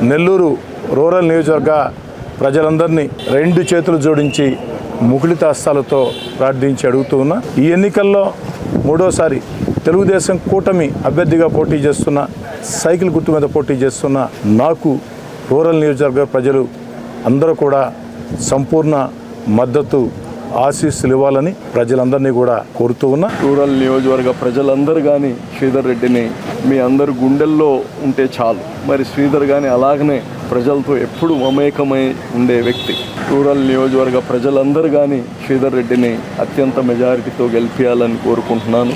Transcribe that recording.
Nellore rural నియోజకవర్గ ప్రజలందరినీ రెండు చేతులు జోడించి ముకుళిత హస్తాలతో ప్రార్థించి అడుగుతూ ఉన్నా. ఈ ఎన్నికల్లో మూడోసారి తెలుగుదేశం కూటమి అభ్యర్థిగా పోటీ చేస్తున్న, సైకిల్ గుర్తు మీద పోటీ చేస్తున్న నాకు రూరల్ నియోజకవర్గ ప్రజలు అందరూ కూడా సంపూర్ణ మద్దతు ఆశీస్సులు ఇవ్వాలని ప్రజలందరినీ కూడా కోరుతూ ఉన్నా. రూరల్ నియోజకవర్గ ప్రజలందరూ కానీ శ్రీధర్ రెడ్డిని మీ అందరు గుండెల్లో ఉంటే చాలు. మరి శ్రీధర్ కానీ అలాగనే ప్రజలతో ఎప్పుడు మమేకమై ఉండే వ్యక్తి. రూరల్ నియోజకవర్గ ప్రజలందరూ కానీ శ్రీధర్ రెడ్డిని అత్యంత మెజారిటీతో గెలిపించాలని కోరుకుంటున్నాను.